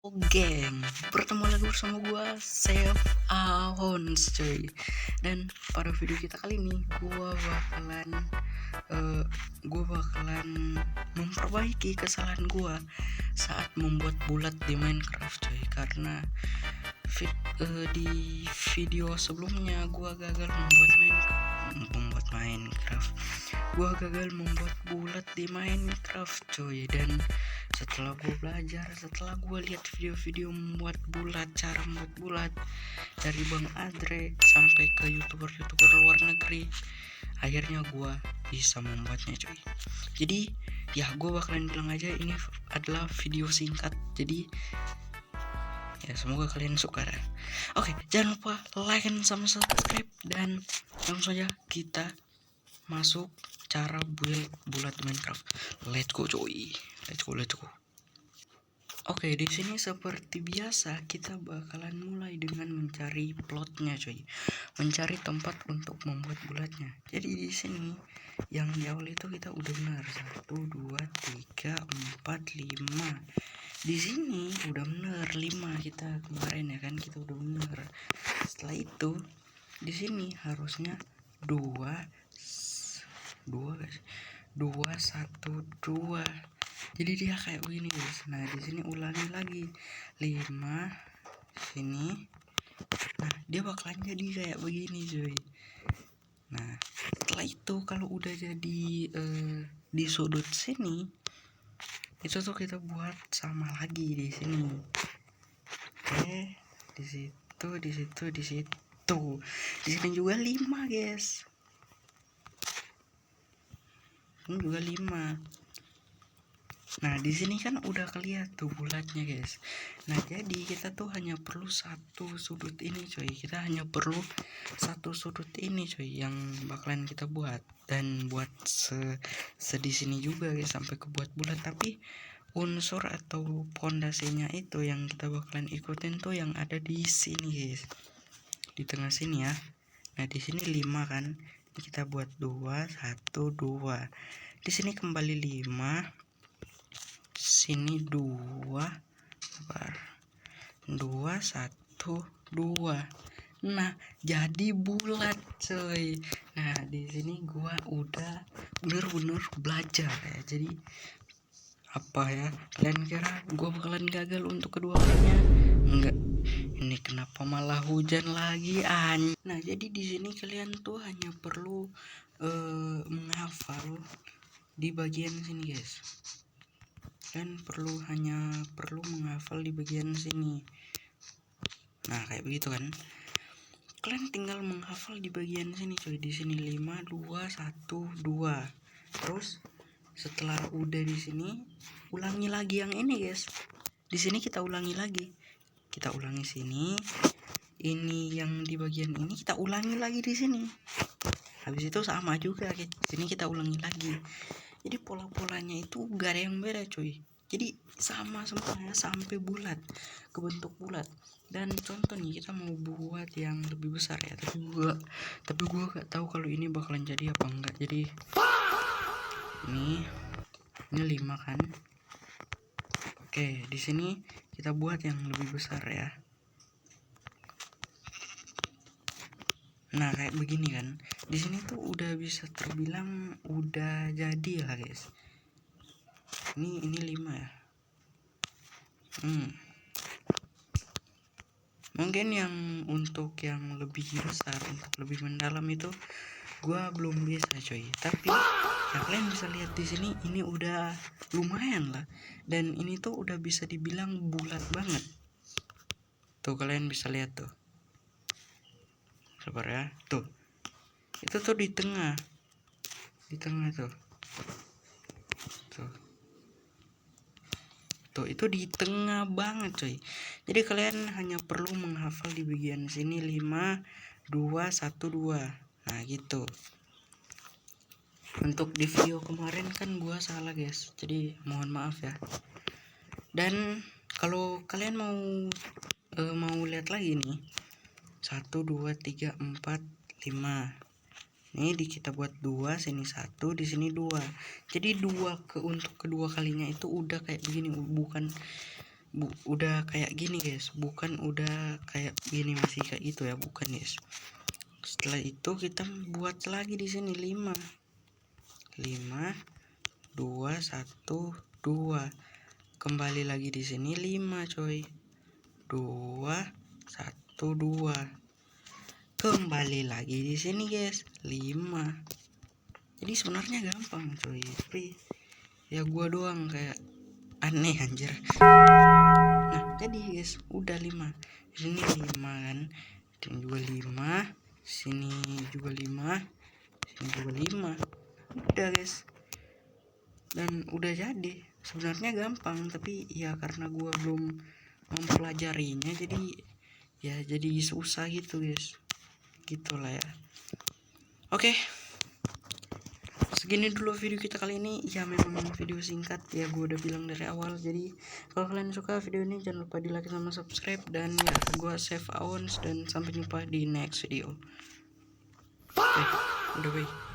Geng, bertemu lagi bersama gua Save Ahons cuy. Dan pada video kita kali ini eh, gua bakalan memperbaiki kesalahan gua saat membuat bulat di Minecraft cuy. Karena di video sebelumnya gua gagal membuat Minecraft. Gua gagal membuat bulat di Minecraft cuy. Dan setelah gue lihat video-video cara membuat bulat dari Bang Adre sampai ke youtuber luar negeri, akhirnya gue bisa membuatnya cuy. Jadi ya gue bakalan bilang aja ini adalah video singkat, jadi ya semoga kalian suka dah. Oke, jangan lupa like sama subscribe, dan langsung saja kita masuk cara build bulat di Minecraft. Let's go cuy, let's go. Oke, di sini seperti biasa kita bakalan mulai dengan mencari plotnya cuy. Mencari tempat untuk membuat bulatnya. Jadi di sini yang di awal itu kita udah benar 1 2 3 4 5. Di sini udah benar 5 kita kemarin ya kan, kita udah benar. Setelah itu di sini harusnya 2 guys. 2 1 2. Jadi dia kayak begini guys. Nah di sini ulangi lagi 5 sini. Nah dia bakalan jadi kayak begini cuy. Nah setelah itu kalau udah jadi di sudut sini, itu tuh kita buat sama lagi di sini. Oke, di situ. Di sini juga 5 guys. Ini juga 5. Nah di sini kan udah kelihatan tuh bulatnya guys. Nah jadi kita tuh hanya perlu satu sudut ini coy. Kita hanya perlu satu sudut ini coy yang bakalan kita buat, dan buat di sini juga guys sampai ke buat bulat. Tapi unsur atau pondasinya itu yang kita bakalan ikutin tuh yang ada di sini guys, di tengah sini ya. Nah di sini 5 kan, kita buat 2 1 2. Di sini kembali 5. Sini 2 1 2. Nah jadi bulat coy. Nah di sini gua udah bener-bener belajar ya. Jadi apa ya, kalian kira gua bakalan gagal untuk kedua kalinya? Enggak. Ini kenapa malah hujan lagi Nah jadi di sini kalian tuh hanya perlu menghafal di bagian sini guys. Dan hanya perlu menghafal di bagian sini. Nah kayak begitu kan, kalian tinggal menghafal di bagian sini coy. Di sini 5 2 1 2. Terus setelah udah di sini, ulangi lagi yang ini guys. Di sini kita ulangi lagi. Kita ulangi sini. Ini yang di bagian ini kita ulangi lagi di sini. Habis itu sama juga guys. Sini kita ulangi lagi. Jadi pola-polanya itu gak ada yang beda cuy. Jadi sama semuanya sampai bulat, ke bentuk bulat. Dan contoh nih, kita mau buat yang lebih besar ya, tapi gua gak tahu kalau ini bakalan jadi apa enggak. Jadi ini 5 kan. Oke, di sini kita buat yang lebih besar ya. Nah kayak begini kan. Di sini tuh udah bisa terbilang udah jadi lah guys. Ini 5 ya. Mungkin yang untuk yang lebih besar, untuk lebih mendalam itu gua belum bisa coy. Tapi ya kalian bisa lihat di sini, ini udah lumayan lah. Dan ini tuh udah bisa dibilang bulat banget. Tuh kalian bisa lihat tuh. Sabar ya. Tuh. Itu tuh di tengah. Di tengah tuh. Tuh itu di tengah banget coy. Jadi kalian hanya perlu menghafal di bagian sini 5 2 1 2. Nah gitu. Untuk di video kemarin kan gua salah guys, jadi mohon maaf ya. Dan kalau kalian mau lihat lagi nih, 1 2 3 4 5. Ini kita buat 2, sini 1, di sini 2. Jadi untuk kedua kalinya itu udah kayak begini, bukan udah kayak gini guys, bukan udah kayak gini masih kayak gitu ya, bukan guys. Setelah itu kita buat lagi di sini 5 2 1 2, kembali lagi di sini 5 coy, 2 1 2, kembali lagi di sini guys 5. Jadi sebenarnya gampang coy, tapi ya gua doang kayak aneh anjir. Nah jadi guys udah 5, sini 5 kan, sini juga 5, sini juga 5, sini juga 5, udah guys. Dan udah jadi. Sebenarnya gampang, tapi ya karena gua belum mempelajarinya jadi susah gitu guys, gitulah ya. Oke, segini dulu video kita kali ini. Ya memang video singkat ya, gue udah bilang dari awal. Jadi kalau kalian suka video ini jangan lupa di like sama subscribe, dan ya gue save Awons, dan sampai jumpa di next video. Oke, udah bye.